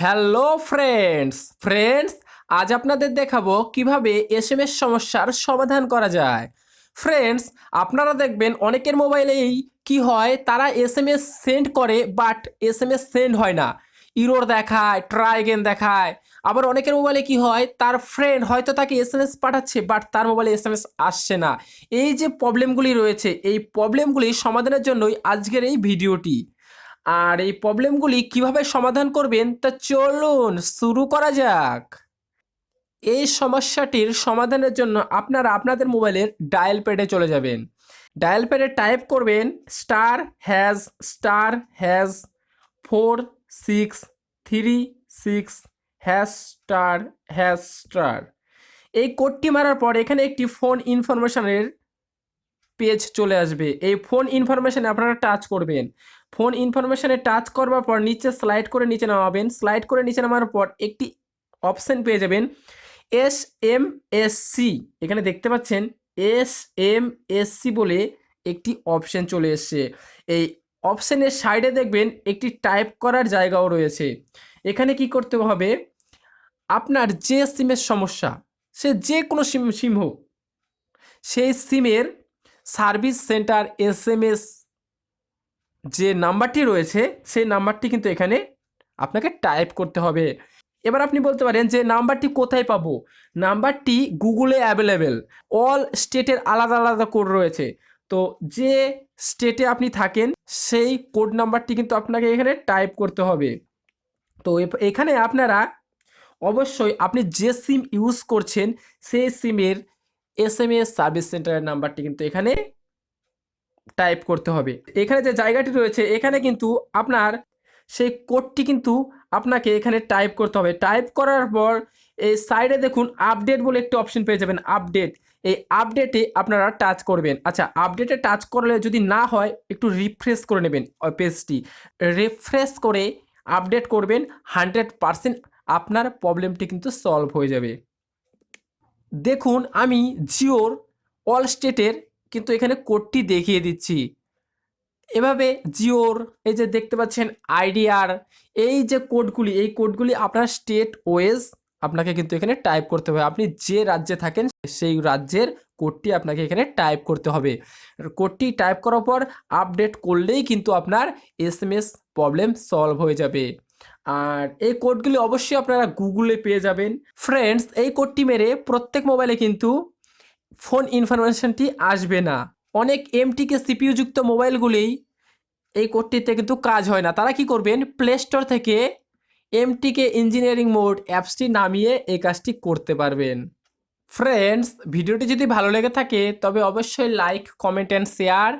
Hello friends আজ আপনাদের দেখাবো কিভাবে এসএমএস সমস্যার সমাধান করা যায়। ফ্রেন্ডস, আপনারা দেখবেন অনেকের মোবাইলেই কি হয়, তারা এসএমএস সেন্ড করে বাট এসএমএস সেন্ড হয় না, ইরর দেখায়, ট্রাই এগেন দেখায়। আবার অনেকের মোবাইলে কি হয়, তার ফ্রেন্ড হয়তো তাকে এসএমএস পাঠাচ্ছে বাট তার মোবাইলে এসএমএস আসছে না। এই যে প্রবলেমগুলি রয়েছে, এই প্রবলেমগুলি সমাধানের জন্যই আজকের এই ভিডিওটি। আর এই প্রবলেমগুলি কিভাবে সমাধান করবেন তা চলুন শুরু করা যাক। এই সমস্যাটির সমাধানের জন্য আপনারা আপনাদের মোবাইলের ডায়াল প্যাডে চলে যাবেন। ডায়াল প্যাডে টাইপ করবেন *#*463 6# এই কোডটি মারার পর এখানে একটি ফোন ইনফরমেশনের পেজ চলে আসবে। এই ফোন ইনফরমেশনে আপনারা টাচ করবেন। ফোন ইনফরমেশনে টাচ করবার পর নিচে স্লাইড করে নিচে নামাবেন। স্লাইড করে নিচে নামার পর একটি অপশন পেয়ে যাবেন SMSC। এখানে দেখতে পাচ্ছেন SMSC বলে একটি অপশন চলে এসছে। এই অপশনের সাইডে দেখবেন একটি টাইপ করার জায়গাও রয়েছে। এখানে কি করতে হবে, আপনার যে সিমের সমস্যা, সে যে কোনো সিম হোক, সেই সিমের সার্ভিস সেন্টার এসএমএস যে নাম্বারটি রয়েছে সেই নাম্বারটি কিন্তু এখানে আপনাকে টাইপ করতে হবে। এবার আপনি বলতে পারেন যে নাম্বারটি কোথায় পাবো। নাম্বারটি গুগলে অ্যাভেলেবেল। অল স্টেটের আলাদা আলাদা কোড রয়েছে। তো যে স্টেটে আপনি থাকেন সেই কোড নাম্বারটি কিন্তু আপনাকে এখানে টাইপ করতে হবে। তো এখানে আপনারা অবশ্যই আপনি যে সিম ইউজ করছেন সেই সিমের এসএমএস সার্ভিস সেন্টারের নাম্বারটি কিন্তু এখানে টাইপ করতে হবে। এখানে যে জায়গাটি রয়েছে এখানে কিন্তু আপনার সেই কোডটি কিন্তু আপনাকে এখানে টাইপ করতে হবে। টাইপ করার পর এই সাইডে দেখুন আপডেট বলে একটি অপশন পেয়ে যাবেন, আপডেট। এই আপডেটে আপনারা টাচ করবেন। আচ্ছা, আপডেটে টাচ করলে যদি না হয় একটু রিফ্রেশ করে নেবেন পেজটি। রিফ্রেশ করে আপডেট করবেন, 100% আপনার প্রবলেমটি কিন্তু সলভ হয়ে যাবে। দেখুন আমি জিওর অল স্টেটের কিন্তু এখানে কোডটি দেখিয়ে দিচ্ছি। এভাবে জিওর এই যে দেখতে পাচ্ছেন আইডিয়ার এই যে কোডগুলি, এই কোডগুলি আপনার স্টেট ওয়েজ আপনাকে কিন্তু এখানে টাইপ করতে হবে। আপনি যে রাজ্যে থাকেন সেই রাজ্যের কোডটি আপনাকে এখানে টাইপ করতে হবে। কোডটি টাইপ করার পর আপডেট করলেই কিন্তু আপনার এসএমএস প্রবলেম সলভ হয়ে যাবে। আর এই কোডগুলি অবশ্যই আপনারা গুগলে পেয়ে যাবেন। ফ্রেন্ডস, এই কোডটি মেরে প্রত্যেক মোবাইলে কিন্তু ফোন ইনফরমেশনটি আসবে না। অনেক এমটিকে সিপিইউ যুক্ত মোবাইলগুলি এই কোডটিতে কিন্তু কাজ হয় না। তারা কি করবেন, প্লে স্টোর থেকে এমটিকে ইঞ্জিনিয়ারিং মোড অ্যাপসটি নামিয়ে এই কাজটি করতে পারবেন। ফ্রেন্ডস, ভিডিওটি যদি ভালো লেগে থাকে তবে অবশ্যই লাইক, কমেন্ট অ্যান্ড শেয়ার।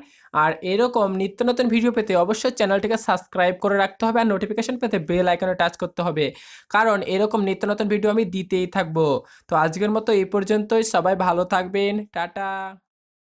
আর এরকম নিত্য নতুন ভিডিও পেতে অবশ্যই চ্যানেলটিকে সাবস্ক্রাইব করে রাখতে হবে আর নোটিফিকেশন পেতে বেল আইকনে টাচ করতে হবে, কারণ এরকম নিত্য নতুন ভিডিও আমি দিতেই থাকবো। তো আজকের মতো এই পর্যন্তই। সবাই ভালো থাকবেন। টাটা।